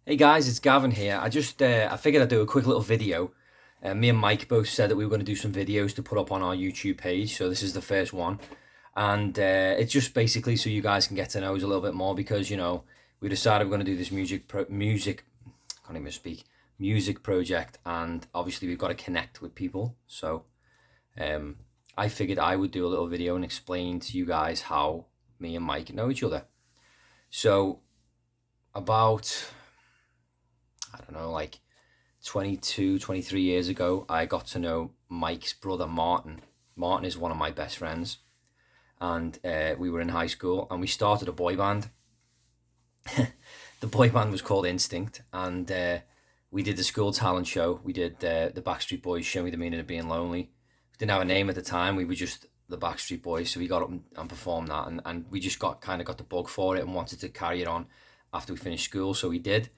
Hey guys, it's Gavin here. I figured I'd do a quick little video. Me and Mike both said that we were going to do some videos to put up on our YouTube page, so this is the first one, and it's just basically so you guys can get to know us a little bit more because we decided we're going to do this can't even speak music project, and obviously we've got to connect with people. So um, I figured I would do a little video and explain to you guys how me and Mike know each other. So about I don't know, like 22, 23 years ago, I got to know Mike's brother, Martin. Martin is one of my best friends. And we were in high school and we started a boy band. The boy band was called Instinct. And we did the school talent show. We did the Backstreet Boys, Show Me the Meaning of Being Lonely. We didn't have a name at the time. We were just the Backstreet Boys. So we got up and performed that. And we just got the bug for it and wanted to carry it on after we finished school. So we did.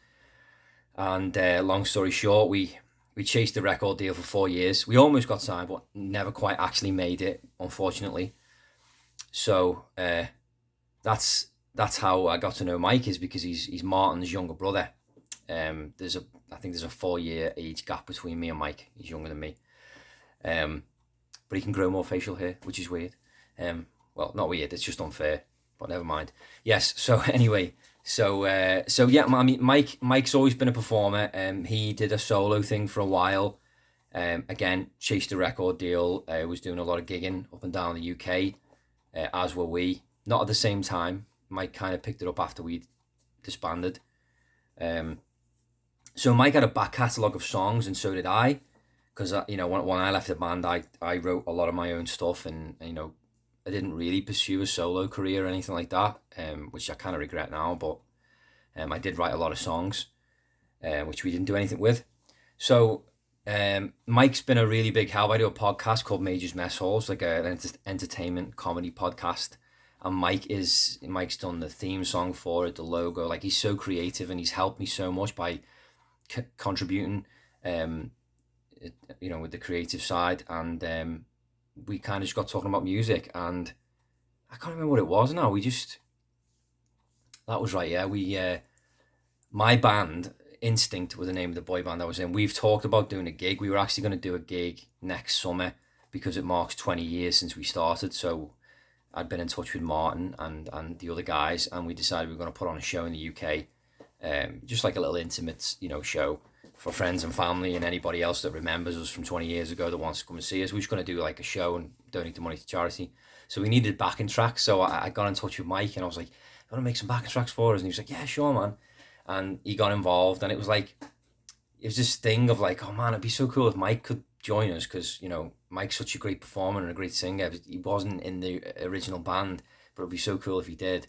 And long story short, we chased the record deal for 4 years. We almost got signed, but never quite actually made it, unfortunately. So that's how I got to know Mike, is because he's Martin's younger brother. I think there's a 4 year age gap between me and Mike. He's younger than me, but he can grow more facial hair, which is weird. Well, not weird. It's just unfair. But never mind. Yes. So anyway, so yeah. I mean, Mike's always been a performer. He did a solo thing for a while. Again, chased a record deal. Was doing a lot of gigging up and down the UK, as were we. Not at the same time. Mike kind of picked it up after we disbanded. So Mike had a back catalogue of songs, and so did I. Because when I left the band, I wrote a lot of my own stuff, and I didn't really pursue a solo career or anything like that, which I kind of regret now. But I did write a lot of songs, which we didn't do anything with. So Mike's been a really big help. I do a podcast called Major's Mess Halls, like an entertainment comedy podcast. And Mike's done the theme song for it, the logo. Like, he's so creative, and he's helped me so much by contributing, with the creative side. And we kind of just got talking about music, and I can't remember what it was now. That was right, yeah. My band, Instinct, was the name of the boy band I was in. We've talked about doing a gig. We were actually going to do a gig next summer because it marks 20 years since we started. So I'd been in touch with Martin and the other guys, and we decided we were going to put on a show in the UK, just like a little intimate, show for friends and family and anybody else that remembers us from 20 years ago that wants to come and see us. We were just going to do like a show and donate the money to charity. So we needed backing tracks. So I got in touch with Mike, and I was like, "I want to make some backing tracks for us." And he was like, "Yeah, sure, man." And he got involved, and it was this thing of like, "Oh man, it'd be so cool if Mike could join us," because Mike's such a great performer and a great singer. He wasn't in the original band, but it'd be so cool if he did.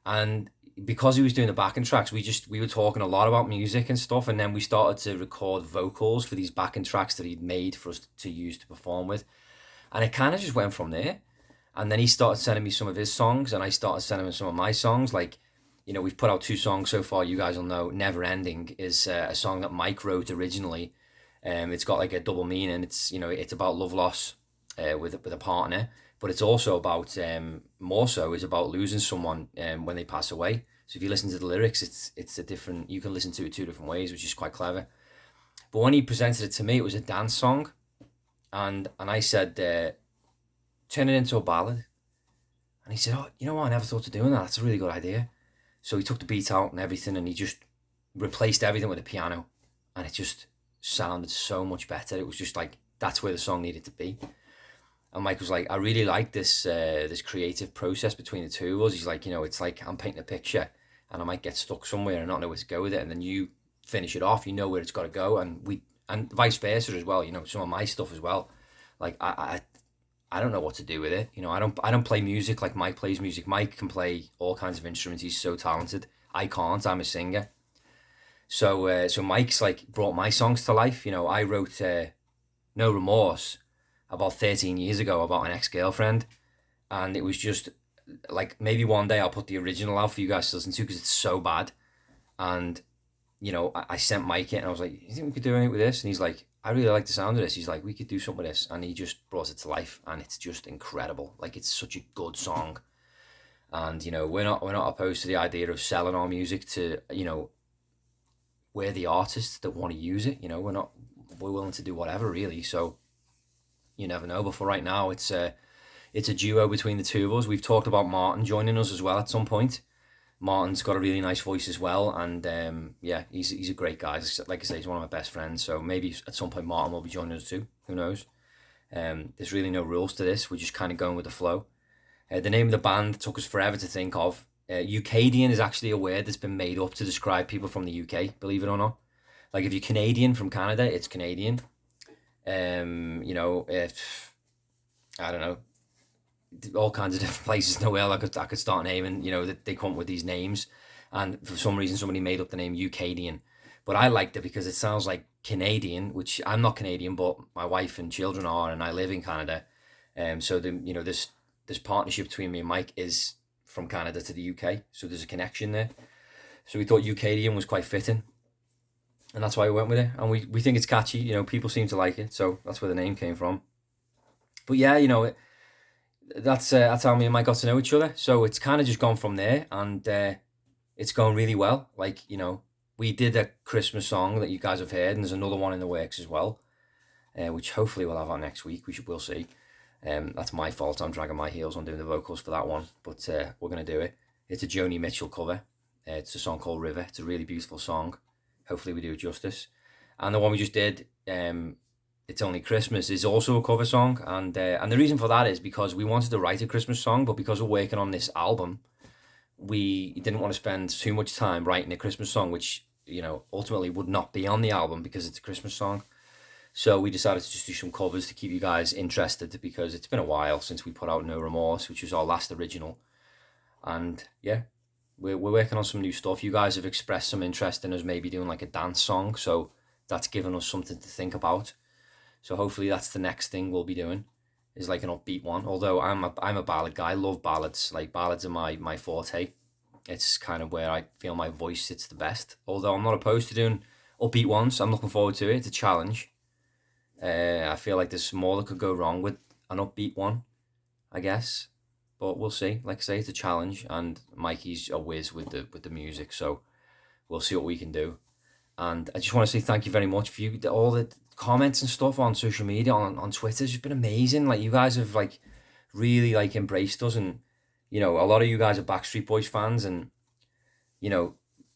And because he was doing the backing tracks, we were talking a lot about music and stuff, and then we started to record vocals for these backing tracks that he'd made for us to use to perform with, and it kind of just went from there. And then he started sending me some of his songs, and I started sending him some of my songs. Like, we've put out 2 songs so far. You guys will know "Never Ending" is a song that Mike wrote originally. It's got like a double meaning. It's about love loss with a partner, but it's also about more so is about losing someone when they pass away. So if you listen to the lyrics, it's a different. You can listen to it 2 different ways, which is quite clever. But when he presented it to me, it was a dance song, and I said, turn it into a ballad. And he said, "Oh, you know what? I never thought of doing that. That's a really good idea." So he took the beat out and everything, and he just replaced everything with a piano, and it just sounded so much better. It was just like that's where the song needed to be. And Mike was like, "I really like this creative process between the two of us." He's like, it's like I'm painting a picture, and I might get stuck somewhere and not know where to go with it, and then you finish it off. You know where it's got to go, and vice versa as well. Some of my stuff as well. Like I don't know what to do with it. I don't play music like Mike plays music. Mike can play all kinds of instruments. He's so talented. I can't. I'm a singer. So Mike's like brought my songs to life. I wrote No Remorse about 13 years ago about an ex-girlfriend, and it was just like, maybe one day I'll put the original out for you guys to listen to because it's so bad. And I sent Mike it, and I was like, "You think we could do anything with this?" And he's like, "I really like the sound of this." He's like, "We could do something with this," and he just brought it to life, and it's just incredible. Like, it's such a good song. And we're not opposed to the idea of selling our music to we're the artists that want to use it. We're willing to do whatever really. So you never know. But for right now, it's a duo between the two of us. We've talked about Martin joining us as well at some point. Martin's got a really nice voice as well, and yeah, he's a great guy. Like I say, he's one of my best friends. So maybe at some point Martin will be joining us too. Who knows? There's really no rules to this. We're just kind of going with the flow. The name of the band took us forever to think of. Ukdian is actually a word that's been made up to describe people from the UK, believe it or not. Like if you're Canadian from Canada, it's Canadian. If I don't know, all kinds of different places in the world I could start naming, that they come up with these names. And for some reason, somebody made up the name Ukdian. But I liked it because it sounds like Canadian, which I'm not Canadian, but my wife and children are, and I live in Canada. So this partnership between me and Mike is from Canada to the UK. So there's a connection there. So we thought Ukdian was quite fitting. And that's why we went with it. And we think it's catchy. People seem to like it. So that's where the name came from. But yeah, that's how me and Mike got to know each other. So it's kind of just gone from there. And it's going really well. Like, we did a Christmas song that you guys have heard. And there's another one in the works as well. Which hopefully we'll have on next week. We'll see. That's my fault. I'm dragging my heels on doing the vocals for that one. But we're going to do it. It's a Joni Mitchell cover. It's a song called River. It's a really beautiful song. Hopefully we do it justice. And the one we just did, It's Only Christmas, is also a cover song. And the reason for that is because we wanted to write a Christmas song, but because we're working on this album, we didn't want to spend too much time writing a Christmas song, which, ultimately would not be on the album because it's a Christmas song. So we decided to just do some covers to keep you guys interested, because it's been a while since we put out No Remorse, which was our last original. And yeah, we're working on some new stuff. You guys have expressed some interest in us maybe doing like a dance song, so that's given us something to think about. So hopefully that's the next thing we'll be doing, is like an upbeat one. Although I'm a ballad guy. I love ballads. Like ballads are my forte. It's kind of where I feel my voice sits the best. Although I'm not opposed to doing upbeat ones. I'm looking forward to it. It's a challenge. I feel like there's more that could go wrong with an upbeat one, I guess. But we'll see. Like I say, it's a challenge, and Mikey's a whiz with the music, so we'll see what we can do. And I just want to say thank you very much for all the comments and stuff on social media, on Twitter. It's just been amazing. Like, you guys have like really like embraced us, and a lot of you guys are Backstreet Boys fans, and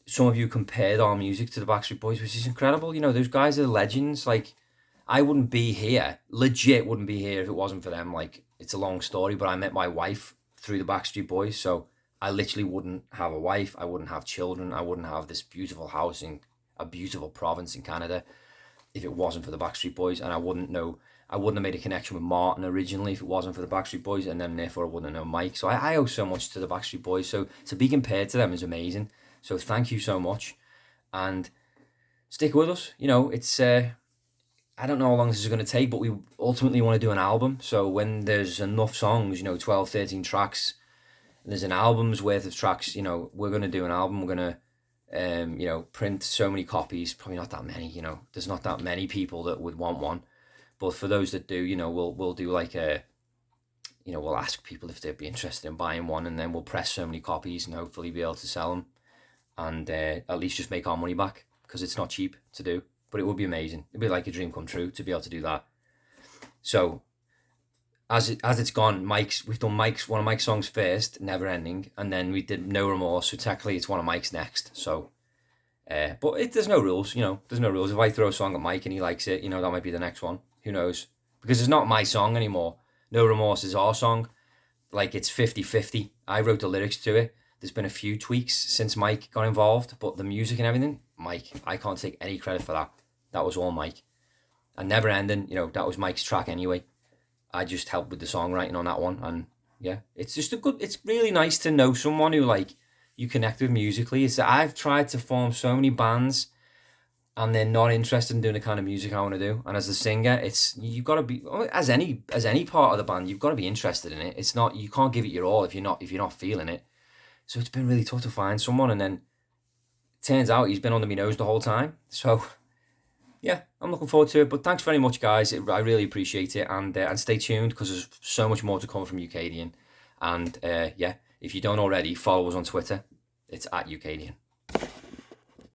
some of you compared our music to the Backstreet Boys, which is incredible. Those guys are legends. Like, I wouldn't be here, legit wouldn't be here if it wasn't for them. Like, it's a long story, but I met my wife through the Backstreet Boys, so I literally wouldn't have a wife, I wouldn't have children, I wouldn't have this beautiful house in a beautiful province in Canada if it wasn't for the Backstreet Boys. And I wouldn't have made a connection with Martin originally if it wasn't for the Backstreet Boys, and then therefore I wouldn't know Mike. So I owe so much to the Backstreet Boys, so to be compared to them is amazing. So thank you so much, and stick with us. It's I don't know how long this is going to take, but we ultimately want to do an album. So when there's enough songs, 12, 13 tracks, and there's an album's worth of tracks, we're going to do an album. We're going to, print so many copies. Probably not that many, there's not that many people that would want one. But for those that do, we'll do like we'll ask people if they'd be interested in buying one, and then we'll press so many copies and hopefully be able to sell them, and at least just make our money back, because it's not cheap to do. But it would be amazing. It'd be like a dream come true to be able to do that. So as it's gone, we've done one of Mike's songs first, Never Ending, and then we did No Remorse. So technically it's one of Mike's next. So but there's no rules, there's no rules. If I throw a song at Mike and he likes it, that might be the next one. Who knows? Because it's not my song anymore. No Remorse is our song. Like, it's 50-50. I wrote the lyrics to it. There's been a few tweaks since Mike got involved, but the music and everything, Mike, I can't take any credit for that. That was all Mike. And Never Ending, that was Mike's track anyway. I just helped with the songwriting on that one. And yeah, it's just it's really nice to know someone who, like, you connect with musically. I've tried to form so many bands, and they're not interested in doing the kind of music I want to do. And as a singer, you've got to be, as any part of the band, you've got to be interested in it. It's not, you can't give it your all if you're not feeling it. So it's been really tough to find someone, and then it turns out he's been under my nose the whole time. So yeah, I'm looking forward to it. But thanks very much, guys. I really appreciate it, and stay tuned, because there's so much more to come from Ukdian. And yeah, if you don't already, follow us on Twitter. It's @Ukdian.